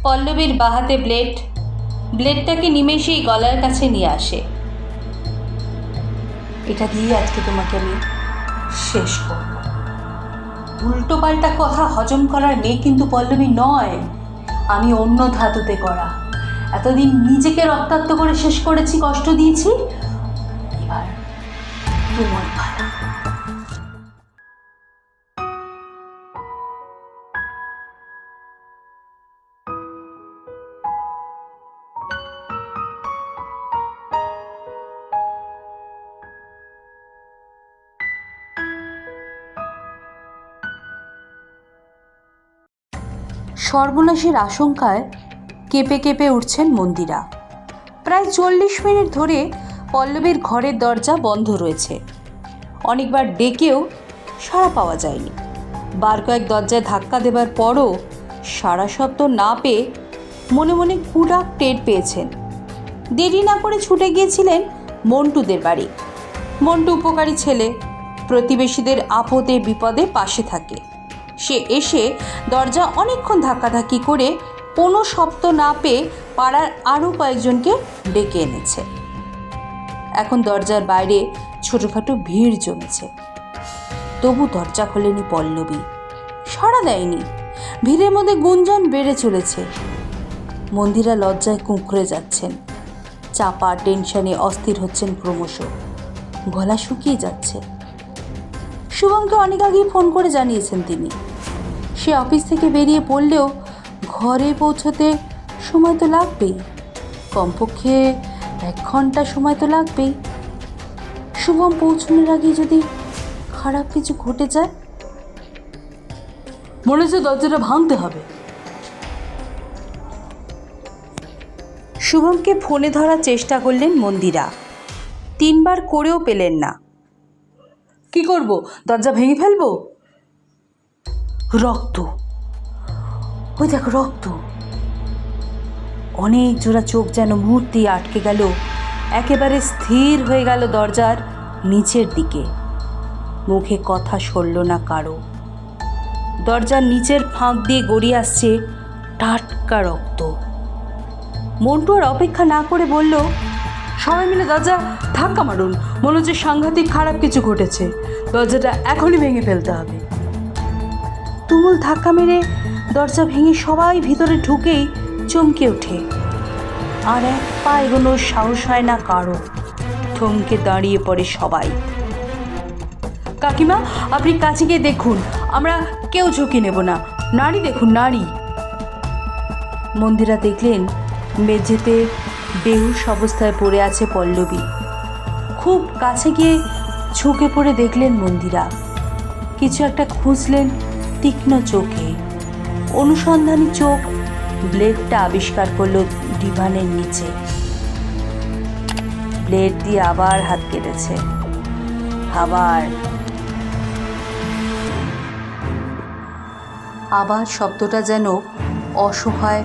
পল্লবীর বাহাতে ব্লেডটাকে নিমেষেই গলার কাছে নিয়ে আসে। এটা দিয়ে আজকে তোমাকে আমি শেষ করব। উল্টো পাল্টা কথা হজম করার মেয়ে কিন্তু পল্লবী নয়, আমি অন্য ধাতুতে করা। এতদিন নিজেকে রক্তাক্ত করে শেষ করেছি, কষ্ট দিয়েছি, এবার তোমার পালা। সর্বনাশের আশঙ্কায় কেঁপে কেঁপে উঠছেন মন্দিরা। প্রায় 40 মিনিট ধরে পল্লবীর ঘরের দরজা বন্ধ রয়েছে। অনেকবার ডেকেও সাড়া পাওয়া যায়নি। বার কয়েক দরজায় ধাক্কা দেবার পরও সাড়া শব্দ না পেয়ে মনে মনে কুডাক টের পেয়েছেন। দেরি না করে ছুটে গিয়েছিলেন মন্টুদের বাড়ি। মন্টু উপকারী ছেলে, প্রতিবেশীদের আপদে বিপদে পাশে থাকে। সে এসে দরজা অনেকক্ষণ ধাক্কাধাক্কি করে কোনো শব্দ না পেয়ে পাড়ার আরও কয়েকজনকে ডেকে এনেছে। এখন দরজার বাইরে ছোটোখাটো ভিড় জমেছে। তবু দরজা খোলেনি পল্লবী, সাড়া দেয়নি। ভিড়ের মধ্যে গুঞ্জন বেড়ে চলেছে। মন্দিরা লজ্জায় কুঁকড়ে যাচ্ছেন, চাপা টেনশনে অস্থির হচ্ছেন ক্রমশ, গলা শুকিয়ে যাচ্ছে। শুভমকে অনেক আগেই ফোন করে জানিয়েছেন তিনি। সে অফিস থেকে বেরিয়ে পড়লেও ঘরে পৌঁছতে সময় তো লাগবেই, কমপক্ষে 1 ঘন্টা সময় তো লাগবেই। শুভম পৌঁছানোর আগে যদি খারাপ কিছু ঘটে যায়, মনে হচ্ছে দরজাটা ভাঙতে হবে। শুভমকে ফোনে ধরার চেষ্টা করলেন মন্দিরা, 3 বার করেও পেলেন না। কি করব, দরজা ভেঙে ফেলবো? রক্ত, ওই দেখো রক্ত। অনেক জোড়া চোখ যেন মুহূর্তেই আটকে গেল, একেবারে স্থির হয়ে গেল দরজার নিচের দিকে। মুখে কথা সরল না কারো। দরজার নিচের ফাঁক দিয়ে গড়িয়ে আসছে টাটকা রক্ত। মন্টু আর অপেক্ষা না করে বলল, সবাই মিলে দরজা ধাক্কা মারুন, মনে হচ্ছে সাংঘাতিক খারাপ কিছু ঘটেছে, দরজাটা এখনই ভেঙে ফেলতে হবে। তুমুল ধাক্কা মেরে দরজা ভেঙে সবাই ভিতরে ঢুকেই চমকে ওঠে। আর 1 পা এগোনোর সাহস হয় না কারো। থমকে দাঁড়িয়ে পড়ে সবাই। কাকিমা, আপনি কাছে গিয়ে দেখুন, আমরা কেউ ঝুঁকি নেব না। নারী দেখুন, নারী। মন্দিরা দেখলেন মেঝেতে বেহুশ অবস্থায় পড়ে আছে পল্লবী। খুব কাছে গিয়ে ঝুঁকে পড়ে দেখলেন মন্দিরা। কিছু একটা খুঁজলেন তীক্ষ্ণ চোখে। অনুসন্ধানী চোখ ব্লেডটা আবিষ্কার করল ডিভানের নিচে। ব্লেড দিয়ে আবার হাত কেটেছে, আবার শব্দটা যেন অসহায়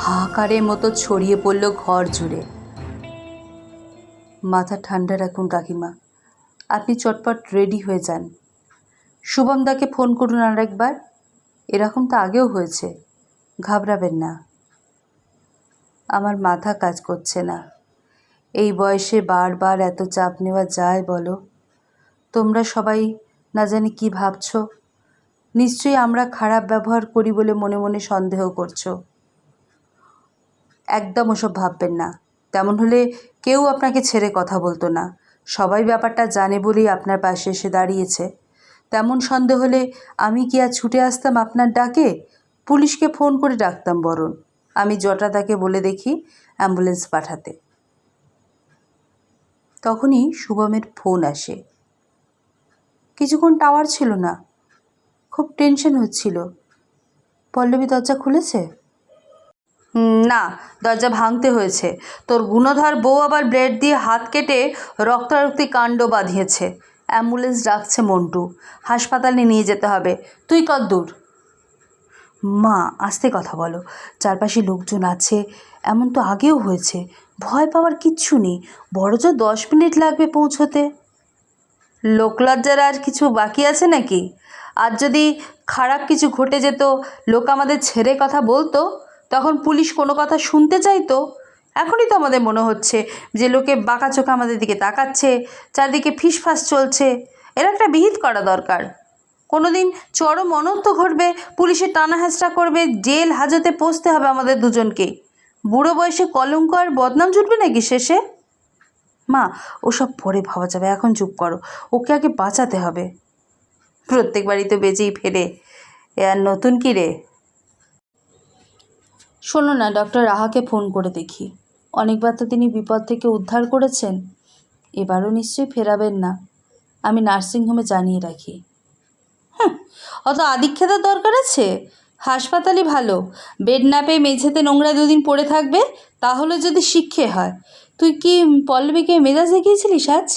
হাহাকারের মতো ছড়িয়ে পড়ল ঘর জুড়ে। মাথা ঠান্ডা রাখুন কাকিমা, আপনি চটপট রেডি হয়ে যান। শুভমদাকে ফোন করুন আরেকবার। এরকম তো আগেও হয়েছে, ঘাবড়াবেন না। আমার মাথা কাজ করছে না। এই বয়সে বারবার এত চাপ নেওয়া যায় বলো? তোমরা সবাই না জানি কি ভাবছো। নিশ্চয়ই আমরা খারাপ ব্যবহার করি বলে মনে মনে সন্দেহ করছো। একদম ওসব ভাববেন না। তেমন হলে কেউ আপনাকে ছেড়ে কথা বলতো না। সবাই ব্যাপারটা জানে বলেই আপনার পাশে এসে দাঁড়িয়েছে। তেমন সন্দেহ হলে আমি কি আর ছুটে আসতাম আপনার ডাকে? পুলিশকে ফোন করে ডাকতাম বরং। আমি জটাদাকে বলে দেখি অ্যাম্বুলেন্স পাঠাতে। তখনই শুভমের ফোন আসে। কিছুক্ষণ টাওয়ার ছিল না, খুব টেনশন হচ্ছিল। পল্লবী দরজা খুলেছে? না, দরজা ভাঙতে হয়েছে। তোর গুণধর বউ আবার ব্লেড দিয়ে হাত কেটে রক্তারক্তি কাণ্ড বাঁধিয়েছে। অ্যাম্বুলেন্স ডাকছে মন্টু, হাসপাতালে নিয়ে যেতে হবে। তুই কতদূর? মা, আস্তে কথা বলো, চারপাশে লোকজন আছে, এমন তো আগেও হয়েছে। ভয় পাওয়ার কিচ্ছু নেই, বড়জোর 10 মিনিট লাগবে পৌঁছতে। লোকলজ্জার আর কিছু বাকি আছে নাকি? আর যদি খারাপ কিছু ঘটে যেত, লোক আমাদের ছেড়ে কথা বলতো, তখন পুলিশ কোনো কথা শুনতে চাইতো? এখনই তো আমাদের মনে হচ্ছে যে লোকে বাঁকা চোখে আমাদের দিকে তাকাচ্ছে, চারদিকে ফিসফাস চলছে। এর একটা বিহিত করা দরকার। কোনো দিন চরম অনর্থ ঘটবে, পুলিশের টানা হেঁচড়া করবে, জেল হাজতে পৌঁছতে হবে আমাদের দুজনকে। বুড়ো বয়সে কলঙ্ক আর বদনাম জুটবে নাকি শেষে? মা, ওসব পরে ভাবা যাবে, এখন চুপ করো। ওকে আগে বাঁচাতে হবে। প্রত্যেকবারই তো বেঁচেই ফেরে, এ আর নতুন কি রে? শোনো না, ডক্টর রাহাকে ফোন করে দেখি। অনেকবার তো তিনি বিপদ থেকে উদ্ধার করেছেন, এবারও নিশ্চয়ই ফেরাবেন না। আমি নার্সিংহোমে জানিয়ে রাখি। অত আদিক্ষেতার দরকার আছে? হাসপাতালই ভালো। বেড না পেয়ে মেঝেতে নোংরা দুদিন পড়ে থাকবে, তাহলে যদি শিক্ষে হয়। তুই কি পল্লবীকে মেজাজ দেখিয়েছিলিস আজ?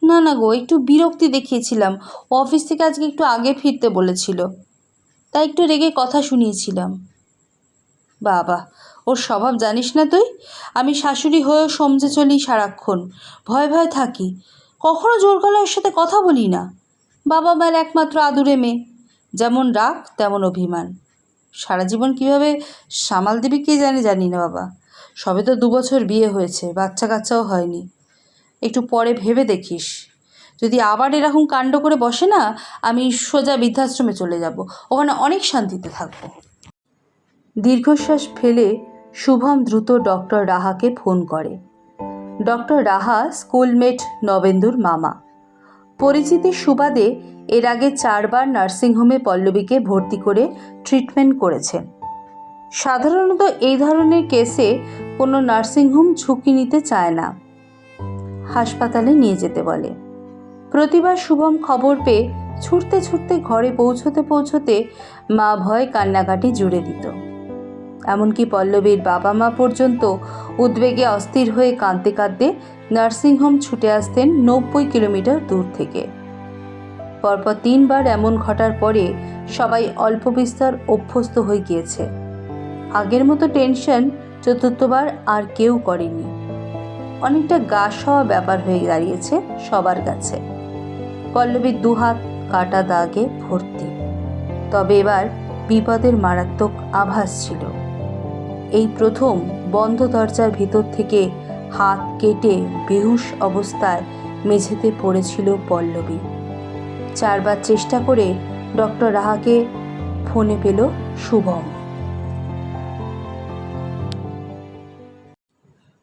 না না গো, একটু বিরক্তি দেখিয়েছিলাম। অফিস থেকে আজকে একটু আগে ফিরতে বলেছিল, তাই একটু রেগে কথা শুনিয়েছিলাম। বাবা, ওর স্বভাব জানিস না তুই? আমি শাশুড়ি হয়েও সমঝে চলি সারাক্ষণ, ভয় ভয় থাকি। কখনো জোর গলায় ওর সাথে কথা বলি না। বাবা মায়ের একমাত্র আদুরে মেয়ে, যেমন রাগ তেমন অভিমান। সারা জীবন কীভাবে সামাল দিবি কে জানি না বাবা। সবে তো 2 বছর বিয়ে হয়েছে, বাচ্চা কাচ্চাও হয়নি। একটু পরে ভেবে দেখিস, যদি আবার এরকম কাণ্ড করে বসে না, আমি সোজা বৃদ্ধাশ্রমে চলে যাব। ওখানে অনেক শান্তিতে থাকবো। দীর্ঘশ্বাস ফেলে শুভম দ্রুত ডক্টর রাহাকে ফোন করে। ডক্টর রাহা স্কুলমেট নবেন্দুর মামা। পরিচিতির সুবাদে এর আগে 4 বার নার্সিংহোমে পল্লবীকে ভর্তি করে ট্রিটমেন্ট করেছেন। সাধারণত এই ধরনের কেসে কোনো নার্সিংহোম ঝুঁকি নিতে চায় না, হাসপাতালে নিয়ে যেতে বলে। প্রতিবার শুভম খবর পেয়ে ছুটতে ছুটতে ঘরে পৌঁছতে মা ভয় কান্নাকাটি জুড়ে দিত। এমনকি পল্লবীর বাবা মা পর্যন্ত উদ্বেগে অস্থির হয়ে কাঁদতে কাঁদতে নার্সিংহোম ছুটে আসতেন 90 কিলোমিটার দূর থেকে। পরপর 3 বার এমন ঘটার পরে সবাই অল্প বিস্তর অভ্যস্ত হয়ে গিয়েছে। আগের মতো টেনশন 4বার আর কেউ করেনি। অনেকটা গা সওয়া ব্যাপার হয়ে দাঁড়িয়েছে সবার কাছে। পল্লবীর 2 হাত কাটা দাগে ভর্তি, তবে এবার বিপদের মারাত্মক আভাস ছিল। এই প্রথম বন্ধ দরজার ভিতর থেকে হাত কেটে বেহুশ অবস্থায় মেঝেতে পড়েছিল পল্লবী। 4 বার চেষ্টা করে ডক্টর রাহাকে ফোনে পেল শুভম।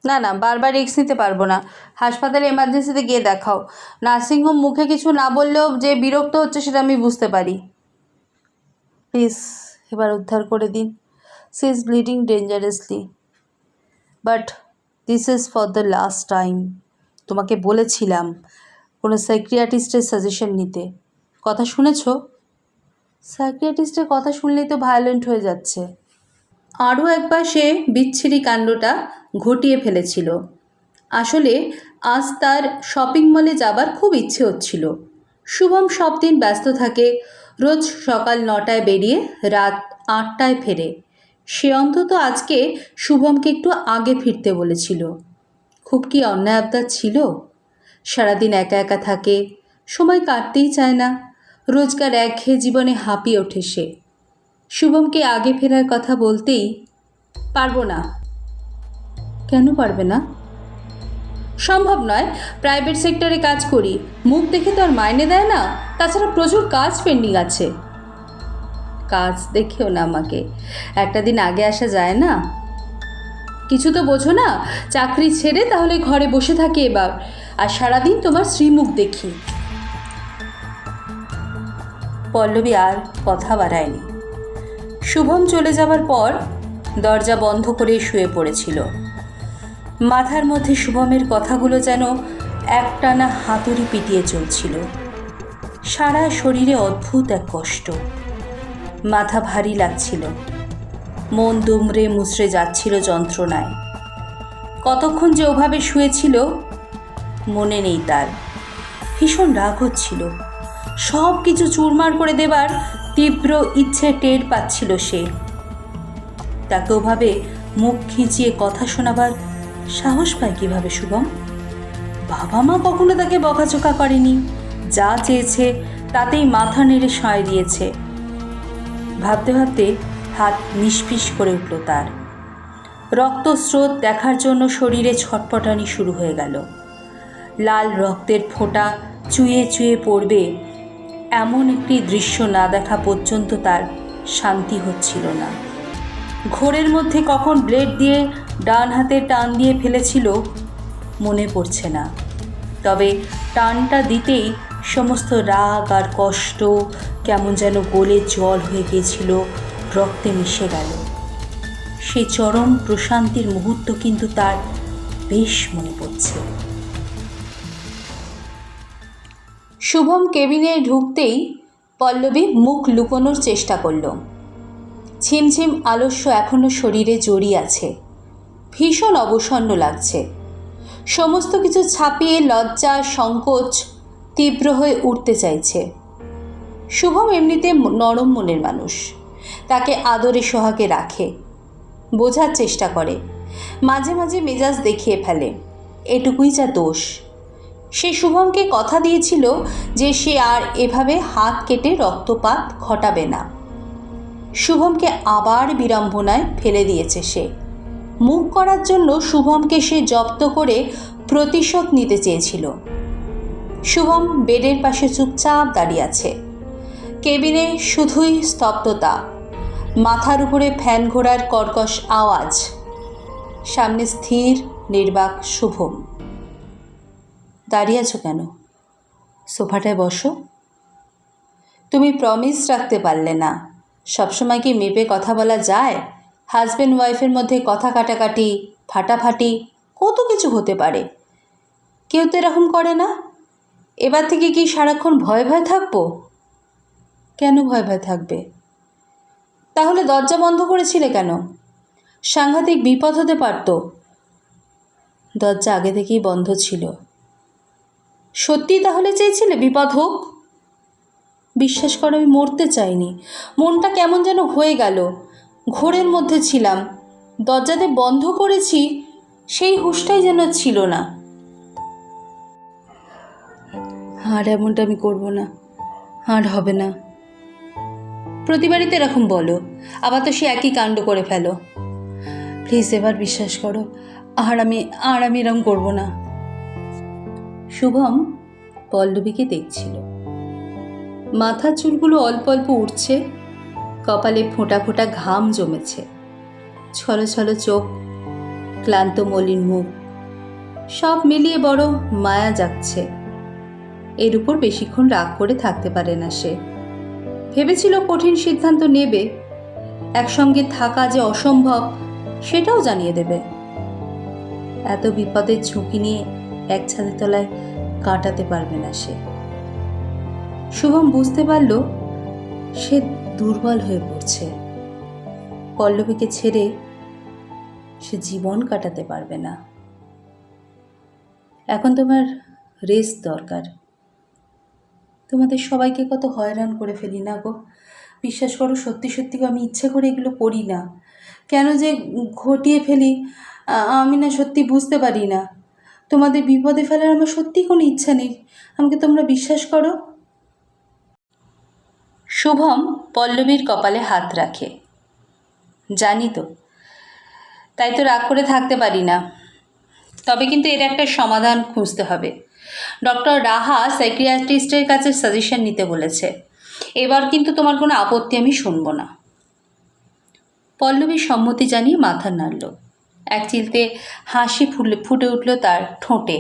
না, বারবার রিস্ক নিতে পারবো না। হাসপাতালে এমার্জেন্সিতে গিয়ে দেখাও। নার্সিংহোম মুখে কিছু না বললেও যে বিরক্ত হচ্ছে সেটা আমি বুঝতে পারি। প্লিজ এবার উদ্ধার করে দিন। She is bleeding dangerously, but this is for the last time. তোমাকে বলেছিলাম কোনো সাইকিয়াট্রিস্টের সাজেশন নিতে, কথা শুনেছ? সাইকিয়াট্রিস্টের কথা শুনলেই তো ভায়োলেন্ট হয়ে যাচ্ছে। আরও একবার সে বিচ্ছিরি কাণ্ডটা ঘটিয়ে ফেলেছিল। আসলে আজ তার শপিং মলে যাবার খুব ইচ্ছে হচ্ছিল। শুভম সব দিন ব্যস্ত থাকে, রোজ সকাল 9টায় বেরিয়ে রাত 8টায় ফেরে। সে অন্তত আজকে শুভমকে একটু আগে ফিরতে বলেছিল। খুব কি অন্যায় আবদার ছিল? সারাদিন একা একা থাকে, সময় কাটতেই চায় না, রোজগার একঘেয়ে জীবনে হাঁপিয়ে ওঠে সে। শুভমকে আগে ফেরার কথা বলতেই, পারবো না। কেন পারবে না? সম্ভব নয়, প্রাইভেট সেক্টরে কাজ করি, মুখ দেখে তো আর মাইনে দেয় না, তাছাড়া প্রচুর কাজ পেন্ডিং আছে। কাজ দেখেও না আমাকে, একটা দিন আগে আসা যায় না? কিছু তো বোঝো না, চাকরি ছেড়ে তাহলে ঘরে বসে থাকি এবার, আর সারাদিন তোমার শ্রীমুখ দেখি। পল্লবী আর কথা বাড়ায়নি। শুভম চলে যাবার পর দরজা বন্ধ করে শুয়ে পড়েছিল। মাথার মধ্যে শুভমের কথাগুলো যেন একটানা হাতুড়ি পিটিয়ে চলছিল। সারা শরীরে অদ্ভুত এক কষ্ট, মাথা ভারী লাগছিল, মন দুমড়ে মুচড়ে যাচ্ছিল যন্ত্রণায়। কতক্ষণ যে ওভাবে শুয়েছিল মনে নেই তার। ভীষণ রাগ হচ্ছিল, সব কিছু চুরমার করে দেবার তীব্র ইচ্ছে টের পাচ্ছিল সে। তাকে ওভাবে মুখ খিঁচিয়ে কথা শোনাবার সাহস পায় কিভাবে শুভম? বাবা মা কখনো তাকে বকাঝকা করেনি, যা চেয়েছে তাতেই মাথা নেড়ে সায় দিয়েছে। ভাবতে ভাবতে হাত নিষ্পিস করে উঠল তার। রক্তস্রোত দেখার জন্য শরীরে ছটপটানি শুরু হয়ে গেল। লাল রক্তের ফোঁটা চুয়ে চুয়ে পড়বে এমন একটি দৃশ্য না দেখা পর্যন্ত তার শান্তি হচ্ছিল না। ঘোরের মধ্যে কখন ব্লেড দিয়ে ডান হাতে টান দিয়ে ফেলেছিল মনে পড়ছে না, তবে টানটা দিতেই সমস্ত রাগ আর কষ্ট কেমন যেন গলে জল হয়ে গিয়েছিল, রক্তে মিশে গেল। সেই চরম প্রশান্তির মুহূর্ত কিন্তু তার বেশ মনে পড়ছে। শুভম কেবিনে ঢুকতেই পল্লবী মুখ লুকোনোর চেষ্টা করল। ঝিমঝিম আলস্য এখনো শরীরে জড়িয়ে আছে, ভীষণ অবসন্ন লাগছে। সমস্ত কিছু ছাপিয়ে লজ্জা সংকোচ তীব্র হয়ে উঠতে চাইছে। শুভম এমনিতে নরম মনের মানুষ, তাকে আদরে সোহাগে রাখে, বোঝার চেষ্টা করে, মাঝে মাঝে মেজাজ দেখিয়ে ফেলে, এটুকুই যা দোষ। সে শুভমকে কথা দিয়েছিল যে সে আর এভাবে হাত কেটে রক্তপাত ঘটাবে না। শুভমকে আবার বিড়ম্বনায় ফেলে দিয়েছে সে। মুখ করার জন্য শুভমকে সে জব্দ করে প্রতিশোধ নিতে চেয়েছিল। শুভম বেডের পাশে চুপচাপ দাঁড়িয়ে আছে। কেবিনে শুধুই স্তব্ধতা, মাথার উপরে ফ্যান ঘোরার কর্কশ আওয়াজ, সামনে স্থির নির্বাক শুভম। দাঁড়িয়ে আছো কেন? সোফাটায় বসো। তুমি প্রমিস রাখতে পারলে না। সবসময় কি মেপে কথা বলা যায়? হাজব্যান্ড ওয়াইফের মধ্যে কথা কাটাকাটি, ফাটাফাটি কত কিছু হতে পারে। কেউ তো এরকম করে না। এবার থেকে কি সারাক্ষণ ভয় ভয় থাকবো? কেন ভয় ভয় থাকবে? তাহলে দরজা বন্ধ করেছিলে কেন? সাংঘাতিক বিপদ হতে পারত। দরজা আগে থেকেই বন্ধ ছিল। সত্যি তাহলে চেয়েছিলে বিপদ হোক? বিশ্বাস করো, আমি মরতে চাইনি। মনটা কেমন যেন হয়ে গেল। ঘোরের মধ্যে ছিলাম, দরজাতে বন্ধ করেছি, সেই হুঁশটাই যেন ছিল না। আর এমনটা আমি করব না, আর হবে না। প্রতিবারই তো এরকম বলো, আবার তো সে একই কাণ্ড করে ফেলো। প্লিজ এবার বিশ্বাস করো, আর আমি এরকম করব না। শুভম পল্লবীকে দেখছিল। মাথার চুলগুলো অল্প অল্প উঠছে, কপালে ফোঁটা ফোঁটা ঘাম জমেছে, ছলো ছলো চোখ, ক্লান্ত মলিন মুখ, সব মিলিয়ে বড় মায়া জাগছে। এর উপর বেশিক্ষণ রাগ করে থাকতে পারে না সে। ভেবেছিল কঠিন সিদ্ধান্ত নেবে, একসঙ্গে থাকা যে অসম্ভব সেটাও জানিয়ে দেবে। এত বিপদের ঝুঁকি নিয়ে এক ছাদের তলায় কাটাতে পারবে না সে। শুভম বুঝতে পারল সে দুর্বল হয়ে পড়ছে। পল্লবীকে ছেড়ে সে জীবন কাটাতে পারবে না। এখন তোমার রেস্ট দরকার। তোমাদের সবাইকে কত হয়রান করে ফেলি না গো। বিশ্বাস করো, সত্যি সত্যি আমি ইচ্ছে করে এগুলো করি না। কেন যে ঘটিয়ে ফেলি আমি না সত্যি বুঝতে পারি না। তোমাদের বিপদে ফেলার আমার সত্যি কোনো ইচ্ছা নেই, আমাকে তোমরা বিশ্বাস করো। শুভম পল্লবীর কপালে হাত রাখে। জানি তো, তাই তো রাগ করে থাকতে পারি না। তবে কিন্তু এর একটা সমাধান খুঁজতে হবে। ডক্টর রাহা সাইকিয়াট্রিস্টের কাছে সাজেশন নিতে বলেছে। এবার কিন্তু তোমার কোনো আপত্তি আমি শুনব না। পল্লবী সম্মতি জানিয়ে মাথা নাড়ল। এক চিলতে হাসি ফুটে উঠল তার ঠোঁটে।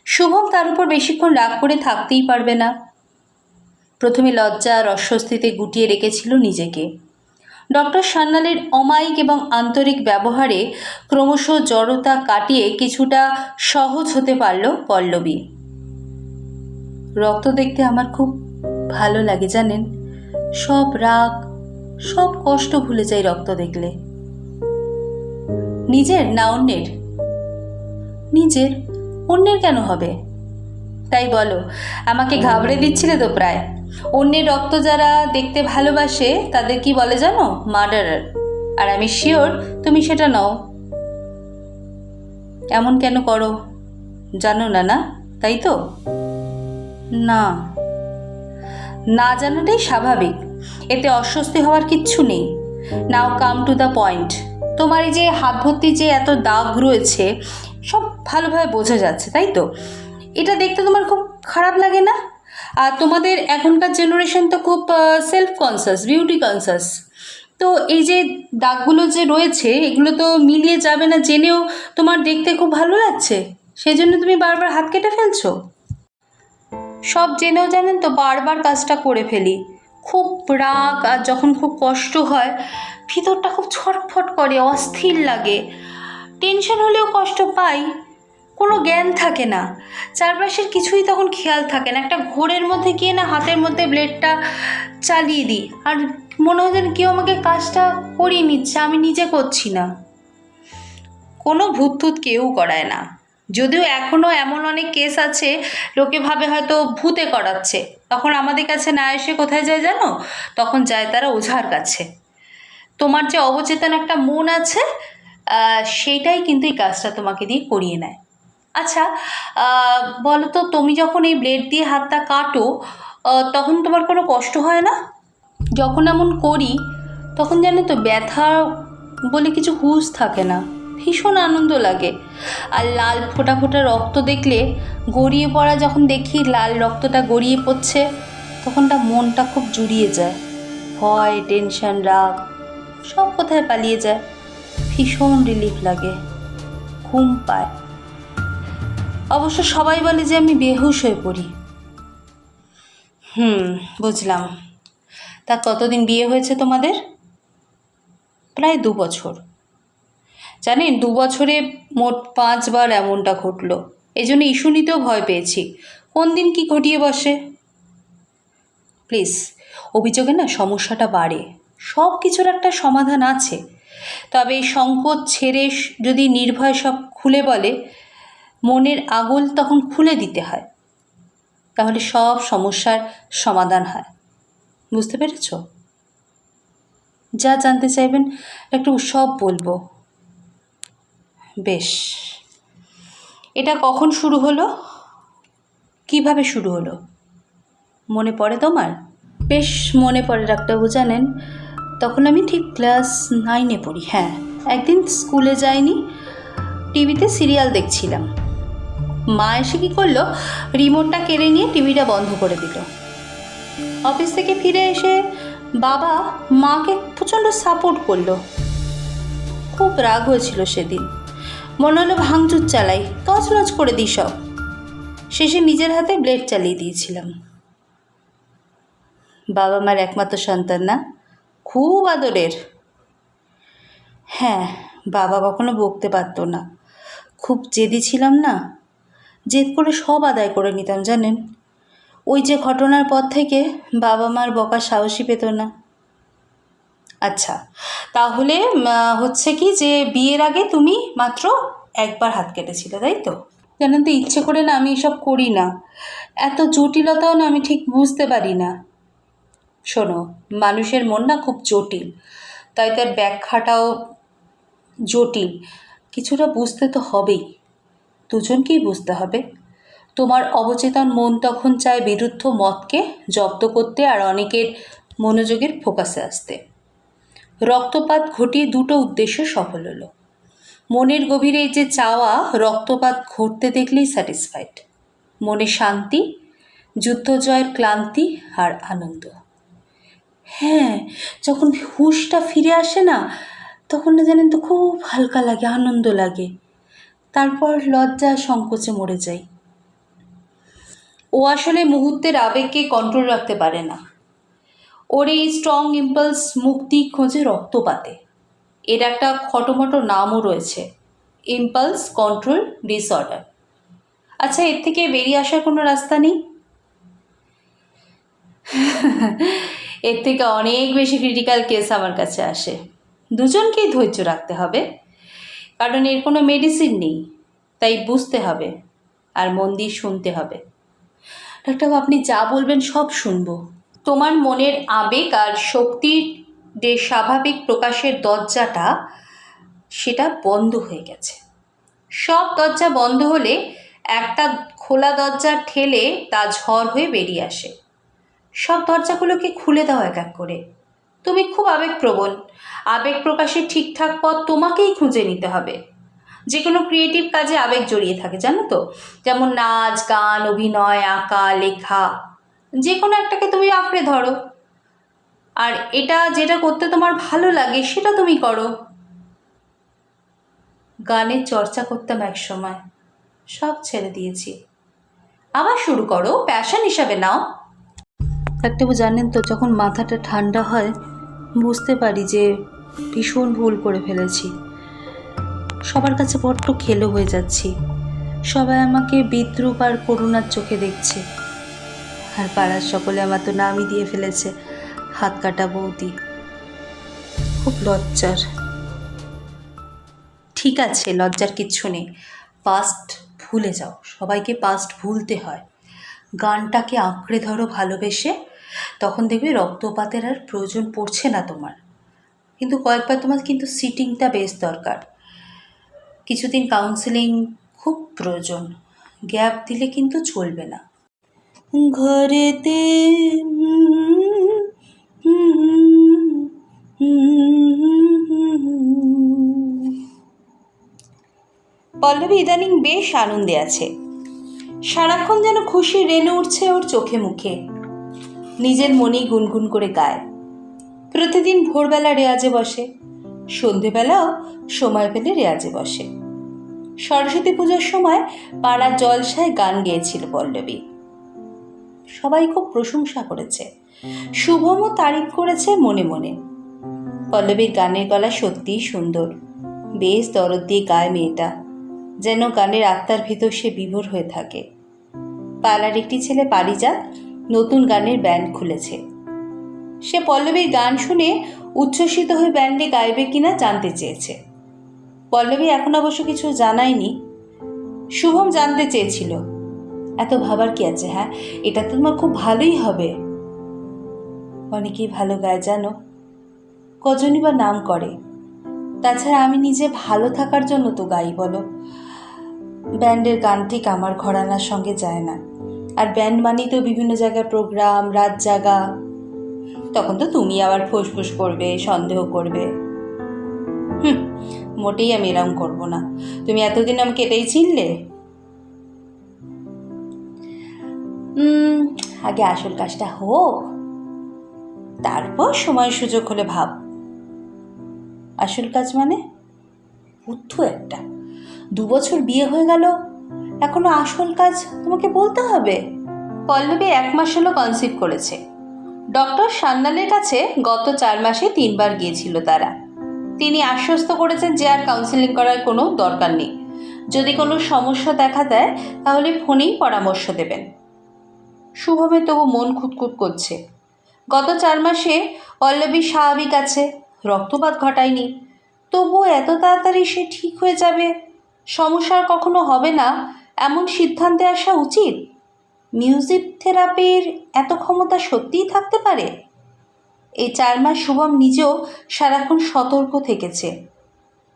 শুভম তার উপর বেশিক্ষণ রাগ করে থাকতেই পারবে না। প্রথমে লজ্জা আর অস্বস্তিতে গুটিয়ে রেখেছিল নিজেকে। ডক্টর সান্যালের অমায়িক এবং আন্তরিক ব্যবহারে ক্রমশ জড়তা কাটিয়ে কিছুটা সহজ হতে পারল পল্লবী। রক্ত দেখতে আমার খুব ভালো লাগে জানেন। সব রাগ, সব কষ্ট ভুলে যাই রক্ত দেখলে। নিজের না অন্যের? নিজের। অন্যের কেন হবে? তাই বলো, আমাকে ঘাবড়ে দিচ্ছিলে তো প্রায়। অন্যের রক্ত যারা দেখতে ভালোবাসে তাদের কি বলে জানো? মার্ডারার। আর আমি শিওর তুমি সেটা নও। এমন কেন করো জানো না, না তাই তো? না, না জানাটাই স্বাভাবিক, এতে অস্বস্তি হওয়ার কিচ্ছু নেই। নাও কাম টু দ্য পয়েন্ট। তোমার এই যে হাত ভর্তি যে এত দাগ রয়েছে সব ভালোভাবে বোঝা যাচ্ছে, তাই তো? এটা দেখতে তোমার খুব খারাপ লাগে না? আর তোমাদের এখনকার জেনারেশন তো খুব সেলফ কনসাস, বিউটি কনসাস। তো এই যে দাগগুলো যে রয়েছে এগুলো তো মিলিয়ে যাবে না জেনেও তোমার দেখতে খুব ভালো লাগছে, সেই জন্য তুমি বারবার হাত কেটে ফেলছো। সব জেনেও জানেন তো বারবার কাজটা করে ফেলি। খুব রাগ আর যখন খুব কষ্ট হয় ভিতরটা খুব ছটফট করে, অস্থির লাগে, টেনশন হলেও কষ্ট পাই, কোনো জ্ঞান থাকে না, চারপাশের কিছুই তখন খেয়াল থাকে না। একটা ঘোরের মধ্যে গিয়ে না হাতের মধ্যে ব্লেডটা চালিয়ে দিই আর মনে হয় যেন কেউ আমাকে কাজটা করিয়ে নিচ্ছে, আমি নিজে করছি না। কোনো ভূত কেউ করায় না, যদিও এখনও এমন অনেক কেস আছে লোকে ভাবে হয়তো ভূতে করাচ্ছে, তখন আমাদের কাছে না এসে কোথায় যায় জানো? তখন যায় তারা ওঝার কাছে। তোমার যে অবচেতন একটা মন আছে সেইটাই কিন্তু এই কাজটা তোমাকে দিয়ে করিয়ে নেয়। আচ্ছা, বলো তো, তুমি যখন এই ব্লেড দিয়ে হাতটা কাটো তখন তোমার কোনো কষ্ট হয় না? যখন এমন করি তখন জানো তো ব্যথা বলে কিছু হুঁশ থাকে না, ভীষণ আনন্দ লাগে। আর লাল ফোঁটা ফোঁটা রক্ত দেখলে, গড়িয়ে পড়া যখন দেখি লাল রক্তটা গড়িয়ে পড়ছে তখনটা মনটা খুব জুড়িয়ে যায়, ভয়, টেনশন, রাগ সব কোথায় পালিয়ে যায়, ভীষণ রিলিফ লাগে, ঘুম পায়। অবশ্য সবাই বলে যে আমি বেহুশ হয়ে পড়ি। বুঝলাম। তা কতদিন বিয়ে হয়েছে তোমাদের? প্রায় 2 বছর। জানেন 2 বছরে মোট 5 বার এমনটা ঘটলো, এই জন্য ইস্যু নিতেও ভয় পেয়েছি, কোন দিন কি ঘটিয়ে বসে। প্লিজ, অভিযোগে না সমস্যাটা বাড়ে, সব কিছুর একটা সমাধান আছে, তবে এই সংকোচ ছেড়ে যদি নির্ভয় সব খুলে বলে, মনের আগল তখন খুলে দিতে হয়, তাহলে সব সমস্যার সমাধান হয়। বুঝতে পেরেছ? যা জানতে চাইবেন একটু সব বলবো। বেশ, এটা কখন শুরু হলো, কিভাবে শুরু হলো, মনে পড়ে তোমার? বেশ মনে পড়ে ডাক্তারবাবু। জানেন, তখন আমি ঠিক ক্লাস 9-এ পড়ি। হ্যাঁ, একদিন স্কুলে যাইনি, টিভিতে সিরিয়াল দেখছিলাম। মা এসে কী করলো, রিমোটটা কেড়ে নিয়ে টিভিটা বন্ধ করে দিল। অফিস থেকে ফিরে এসে বাবা মাকে প্রচণ্ড সাপোর্ট করলো। খুব রাগ হয়েছিল সেদিন, মনে হলো ভাঙচুর চালাই, তছনছ করে দিই সব। শেষে নিজের হাতে ব্লেড চালিয়ে দিয়েছিলাম। বাবা মার একমাত্র সন্তান না, খুব আদরের। হ্যাঁ, বাবা কখনো বকতে পারতো না, খুব জেদি ছিলাম না, জেদ করে সব আদায় করে নিতাম। জানেন, ওই যে ঘটনার পর থেকে বাবা মার বকার সাহসই পেত না। আচ্ছা, তাহলে হচ্ছে কি যে বিয়ের আগে তুমি মাত্র একবার হাত কেটেছিলে, তাই তো? জানেন তো, ইচ্ছে করে না আমি এসব করি না, এত জটিলতাও না আমি ঠিক বুঝতে পারি না। শোনো, মানুষের মন না খুব জটিল, তাই তার ব্যাখ্যাটাও জটিল, কিছুটা বুঝতে তো হবেই, দুজনকেই বুঝতে হবে। তোমার অবচেতন মন তখন চায় বিরুদ্ধ মতকে জব্দ করতে আর অনেকের মনোযোগের ফোকাসে আসতে। রক্তপাত ঘটিয়ে দুটো উদ্দেশ্য সফল হলো। মনের গভীরে এই যে চাওয়া, রক্তপাত ঘটতে দেখলেই স্যাটিসফাইড, মনে শান্তি, যুদ্ধ জয়ের ক্লান্তি আর আনন্দ। হ্যাঁ, যখন হুঁশটা ফিরে আসে না তখন না জানেন তো খুব হালকা লাগে, আনন্দ লাগে, তারপর লজ্জা সংকোচে মরে যাই। ও আসলে মুহূর্তের আবেগকে কন্ট্রোল রাখতে পারে না, ওর এই স্ট্রং ইম্পালস মুক্তি খোঁজে রক্তপাতে। এর একটা খটোমটো নামও রয়েছে, ইম্পালস কন্ট্রোল ডিসঅর্ডার। আচ্ছা, এর থেকে বেরিয়ে আসার কোনো রাস্তা নেই? এর থেকে অনেক বেশি ক্রিটিক্যাল কেস আমার কাছে আসে, দুজনকেই ধৈর্য রাখতে হবে, কারণ এর কোনো মেডিসিন নেই, তাই বুঝতে হবে আর মন দিয়ে শুনতে হবে। ডাক্তারবাবু, আপনি যা বলবেন সব শুনবো। তোমার মনের আবেগ আর শক্তির যে স্বাভাবিক প্রকাশের দরজাটা, সেটা বন্ধ হয়ে গেছে। সব দরজা বন্ধ হলে একটা খোলা দরজা ঠেলে তা ঝড় হয়ে বেরিয়ে আসে। সব দরজাগুলোকে খুলে দাও এক এক করে, তুমি খুব আবেগপ্রবণ। আবেগ প্রকাশের ঠিকঠাক পথ তোমাকেই খুঁজে নিতে হবে। যে কোনো ক্রিয়েটিভ কাজে আবেগ জড়িয়ে থাকে, জানো তো? যেমন নাচ, গান, অভিনয়, আঁকা, লেখা, যে কোনো একটাকে তুমি আঁকড়ে ধরো। আর এটা যেটা করতে তোমার ভালো লাগে সেটা তুমি করো। গানের চর্চা করতাম এক সময়, সব ছেড়ে দিয়েছি। আবার শুরু করো, প্যাশন হিসাবে নাও। ডাক্তারবাবু জানেন তো, যখন মাথাটা ঠান্ডা হয় বুঝতে পারি যে ভীষণ ভুল করে ফেলেছি। সবার কাছে বড্ড খেলো হয়ে যাচ্ছি। সবাই আমাকে বিদ্রূপ আর করুণার চোখে দেখছে। আর পাড়ার সকলে আমার তো নামই দিয়ে ফেলেছে হাত কাটা বৌদি। খুব লজ্জার। ঠিক আছে, লজ্জার কিচ্ছু নেই। পাস্ট ভুলে যাও, সবাইকে পাস্ট ভুলতে হয়। গানটাকে আঁকড়ে ধরো ভালোবেসে, তখন দেখবে রক্তপাতের আর প্রয়োজন পড়ছে না তোমার। কিন্তু কয়েকবার তোমার কিন্তু সিটিংটা বেশ দরকার। কিছুদিন কাউন্সেলিং খুব প্রয়োজন। গ্যাপ দিলে কিন্তু চলবে না। ঘরেতে পল্লবী ইদানিং বেশ আনন্দে আছে। সারাক্ষণ যেন খুশি রেণু উঠছে ওর চোখে মুখে। নিজের মনেই গুনগুন করে গায়। প্রতিদিন ভোরবেলা রেয়াজে বসে, সন্ধেবেলাও সময় পেলে রেয়াজে বসে। সরস্বতী পুজোর সময় পাড়ার জলসায় গান গেয়েছিল পল্লবী। সবাই খুব প্রশংসা করেছে, শুভমও তারিফ করেছে মনে মনে। পল্লবীর গানের গলা সত্যিই সুন্দর, বেশ দরদ দিয়ে গায় মেয়েটা, যেন গানের আত্মার ভিতর সে বিভোর হয়ে থাকে। পাড়ার একটি ছেলে পারিজাত নতুন গানের ব্যান্ড খুলেছে। সে পল্লবীর গান শুনে উচ্ছ্বসিত হয়ে ব্যান্ডে গাইবে কিনা জানতে চেয়েছে। পল্লবী এখন অবশ্য কিছু জানায়নি। শুভম জানতে চেয়েছিল, এত ভাবার কি আছে? হ্যাঁ, এটা তো তোমার খুব ভালোই হবে। অনেকেই ভালো গায় জানো, কজনই বা নাম করে। তাছাড়া আমি নিজে ভালো থাকার জন্য তো গাই বলো। ব্যান্ডের গান ঠিক আমার ঘরানার সঙ্গে যায় না। আর ব্যান্ড মানেই তো বিভিন্ন জায়গায় প্রোগ্রাম, রাত জাগা। তখন তো তুমি আবার ফুসফুস করবে, সন্দেহ করবে। মোটেই আমি এরম করবো না। তুমি এতদিন আমাকে এটাই চিনলে। আগে আসল কাজটা হোক, তারপর সময় সুযোগ হলে ভাব। আসল কাজ মানে? বুদ্ধু একটা। 2 বছর বিয়ে হয়ে গেল, এখনো আসল কাজ তোমাকে বলতে হবে? পল্লবী 1 মাস হলো কনসিভ করেছে। ডক্টর সান্যালের কাছে গত 4 মাসে 3 বার গিয়েছিল তারা। তিনি আশ্বস্ত করেছেন যে আর কাউন্সেলিং করার কোনো দরকার নেই। যদি কোনো সমস্যা দেখা দেয় তাহলে ফোনেই পরামর্শ দেবেন। শুভমের তবু মন খুঁতখুত করছে। গত 4 মাসে পল্লবী স্বাভাবিক আছে, রক্তপাত ঘটায়নি। তবুও এত তাড়াতাড়ি সে ঠিক হয়ে যাবে, সমস্যার কখনো হবে না, এমন সিদ্ধান্তে আসা উচিত? মিউজিক থেরাপির এত ক্ষমতা সত্যিই থাকতে পারে? এই 4 মাস শুভম নিজেও সারাক্ষণ সতর্ক থেকেছে।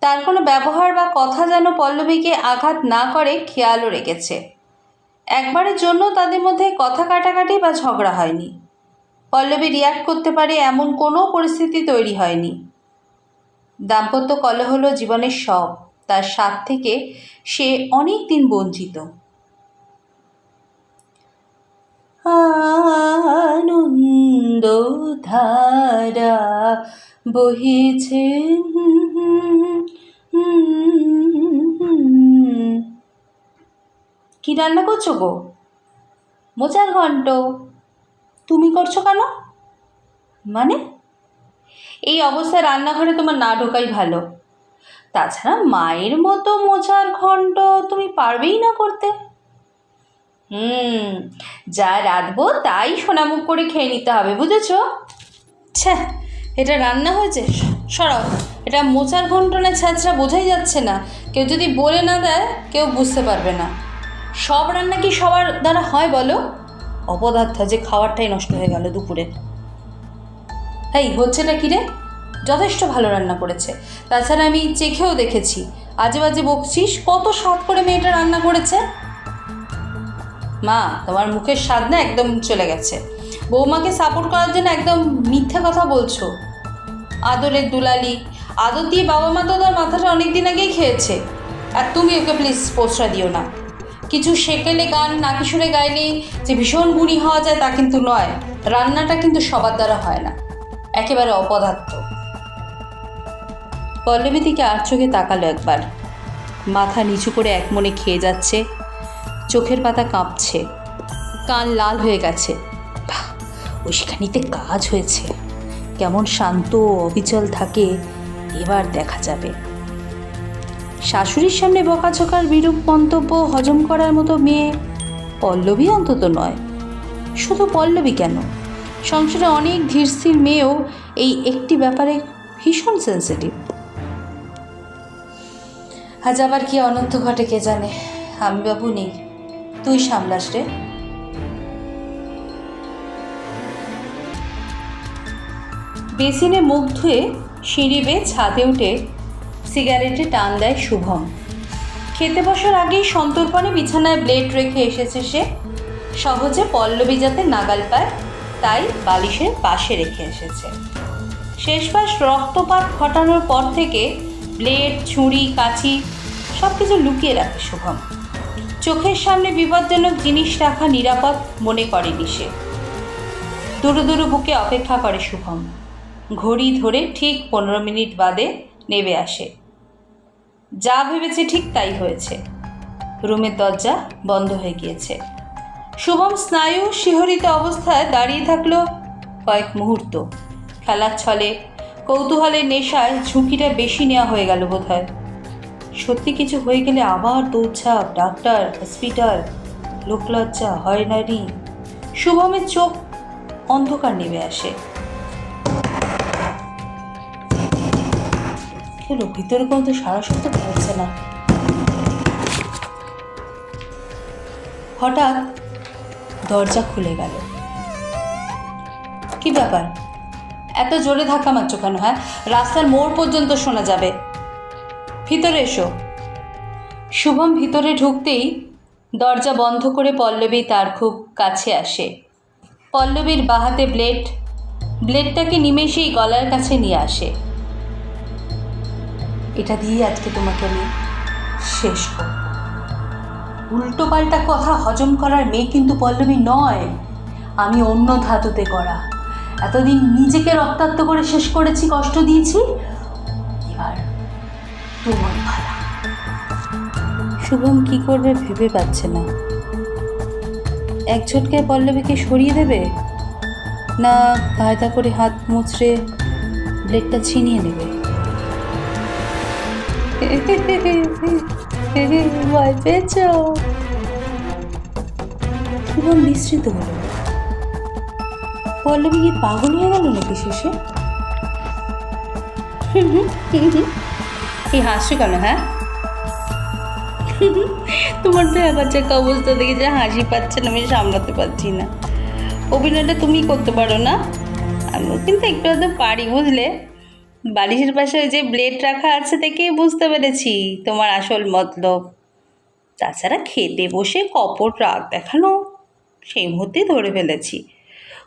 তার কোনো ব্যবহার বা কথা যেন পল্লবীকে আঘাত না করে খেয়ালও রেখেছে। একবারের জন্য তাদের মধ্যে কথা কাটাকাটি বা ঝগড়া হয়নি। পল্লবী রিয়াক্ট করতে পারে এমন কোনো পরিস্থিতি তৈরি হয়নি। দাম্পত্য কলহ হলো জীবনের সব, তার স্বাদ থেকে সে অনেক দিন বঞ্চিত। আনন্দ ধারা বহিছে। কি রান্না করছো গো? মোচার ঘন্ট। তুমি করছো কেন? মানে? এই অবস্থায় রান্নাঘরে তোমার না ঢোকাই ভালো। তাছাড়া মায়ের মতো মোচার ঘন্ট তুমি পারবেই না করতে। যা রাঁধবো তাই সোনামুখ করে খেয়ে নিতে হবে, বুঝেছ? ছ্যা, এটা রান্না হয়েছে? সরাও, এটা মোচার ঘন্ট না ছ্যাঁচড়া বোঝাই যাচ্ছে না। কেউ যদি বলে না দেয় কেউ বুঝতে পারবে না। সব রান্না কি সবার দ্বারা হয় বলো? অপদার্থ, যে খাবারটাই নষ্ট হয়ে গেল দুপুরে। এই হচ্ছেটা কি রে? যথেষ্ট ভালো রান্না করেছে। তাছাড়া আমি চেখেও দেখেছি। আজে বাজে বকছিস? কত স্বাদ করে মেয়েটা রান্না করেছে। মা, তোমার মুখের স্বাদ না একদম চলে গেছে। বৌমাকে সাপোর্ট করার জন্য একদম মিথ্যা কথা বলছো। আদরের দুলালি, আদর দিয়ে বাবা মা তো তার মাথাটা অনেক দিন আগেই খেয়েছে। আর তুমি ওকে প্লিজ পোস্টরা দিও না। কিছু সেকেলে গান নাকি সুরে গাইলেই যে ভীষণ গুণী হওয়া যায় তা কিন্তু নয়। রান্নাটা কিন্তু সবার দ্বারা হয় না, একেবারে অপদার্থ। পল্লবী দিকে আর চোখে তাকালো একবার, মাথা নিচু করে এক মনে খেয়ে যাচ্ছে, চোখের পাতা কাঁপছে, কান লাল হয়ে গেছে। ওইখানিতে কাজ হয়েছে, কেমন শান্ত অবিচল থাকে এবার দেখা যাবে। শাশুড়ির সামনে বকাঝকার বিরূপ মন্তব্য হজম করার মতো মেয়ে পল্লবী অন্তত নয়। শুধু পল্লবী কেন, সংসারে অনেক ধীরস্থির মেয়েও এই একটি ব্যাপারে ভীষণ সেন্সিটিভ। আজ আবার কি অনর্থ ঘটে কে জানে। আমি বাবু নেই, তুই সামলাস রে। বেসিনে মুখ ধুয়ে সিঁড়ি বেয়ে ছাদে উঠে সিগারেটে টান দেয় শুভম। খেতে বসার আগেই সন্তর্পণে বিছানায় ব্লেড রেখে এসেছে সে। সহজে পল্লবী যাতে নাগাল পায় তাই বালিশের পাশে রেখে এসেছে। শেষবাস রক্তপাত ঘটানোর পর থেকে ব্লেড, ছুরি, কাঁচি সব কিছু লুকিয়ে রাখে শুভম। চোখের সামনে বিপজ্জনক জিনিস রাখা নিরাপদ মনে করেনি সে। দুরু দুরু বুকে অপেক্ষা করে শুভম। ঘড়ি ধরে ঠিক 15 মিনিট বাদে নেমে আসে। যা ভেবেছে ঠিক তাই হয়েছে। রুমের দরজা বন্ধ হয়ে গিয়েছে। শুভম স্নায়ু শিহরিত অবস্থায় দাঁড়িয়ে থাকলো কয়েক মুহূর্ত। খেলার ছলে, কৌতূহলের নেশায় ঝুঁকিটা বেশি নেওয়া হয়ে গেল বোধহয়। সত্যি কিছু হয়ে গেলে আবার দৌড়ঝাঁপ, ডাক্তার, হসপিটাল, লোকলজ্জা হয় না রি। শুভমের চোখ অন্ধকার নেমে আসে। হলো ভিতরে কোনো তো সারা শব্দ পাচ্ছে না। হঠাৎ দরজা খুলে গেল। কি ব্যাপার, এত জোরে ধাক্কা মারছ কেন? হ্যাঁ, রাস্তার মোড় পর্যন্ত শোনা যাবে। ভিতরে এসো। শুভম ভিতরে ঢুকতেই দরজা বন্ধ করে পল্লবী তার খুব কাছে আসে। পল্লবীর বাহাতে ব্লেডটাকে নিমেষেই গলার কাছে নিয়ে আসে। এটা দিয়ে আজকে তোমাকে আমি শেষ করব। উল্টো পাল্টা কথা হজম করার মেয়ে কিন্তু পল্লবী নয়। আমি অন্য ধাতুতে করা। এতদিন নিজেকে রক্তাক্ত করে শেষ করেছি, কষ্ট দিয়েছি, এবার তোমার ভালা। শুভম কি করবে ভেবে পাচ্ছে না। এক ঝটকায় পল্লবীকে সরিয়ে দেবে, না কায়দা করে হাত মুচড়ে ব্লেডটা ছিনিয়ে নেবে। ভয় পেয়েছ? শুভম বিস্মৃত হলো। পল্লবী কি পাগল হয়ে গেল নাকি শেষে? এই হাসছো কেন? হ্যাঁ, তোমার বাচ্চাকে অবস্থা দেখে যা হাসি পাচ্ছে না, আমি সামলাতে পারছি না। অভিনয়টা তুমি করতে পারো না, আমিও কিন্তু একটু হয়তো পারি, বুঝলে। বালিশের পাশে যে ব্লেড রাখা আছে দেখেই বুঝতে পেরেছি তোমার আসল মতলব। তাছাড়া খেতে বসে কপট রাগ দেখানো সেই মুহূর্তেই ধরে ফেলেছি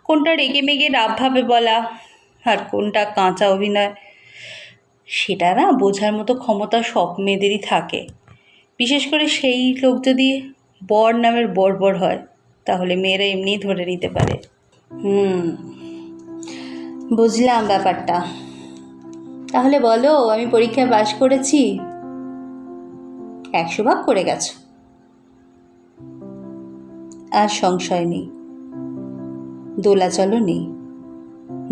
কোনটা রেগে মেগে রাবভাবে বলা আর কোনটা কাঁচা অভিনয়। সেটা না বোঝার মতো ক্ষমতা সব মেয়েদেরই থাকে। বিশেষ করে সেই লোক যদি বর নামের বর্বর হয়, তাহলে মেয়েরা এমনিই ধরে নিতে পারে। বুঝলাম ব্যাপারটা। তাহলে বলো, আমি পরীক্ষায় পাশ করেছি? 100 ভাগ করে গেছো। আর সংশয় নেই, দোলাচলও নেই।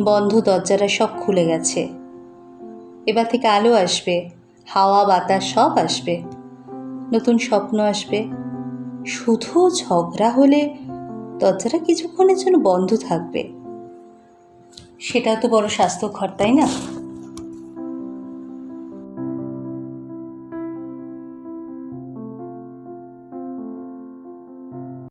বন্ধ দরজাটা সব খুলে গেছে। এবার থেকে আলো আসবে, হাওয়া বাতাস সব আসবে, নতুন স্বপ্ন আসবে। শুধু ঝগড়া হলে দরজাটা কিছুক্ষণের জন্য বন্ধ থাকবে, সেটাও তো বড় স্বাস্থ্যকর, তাই না?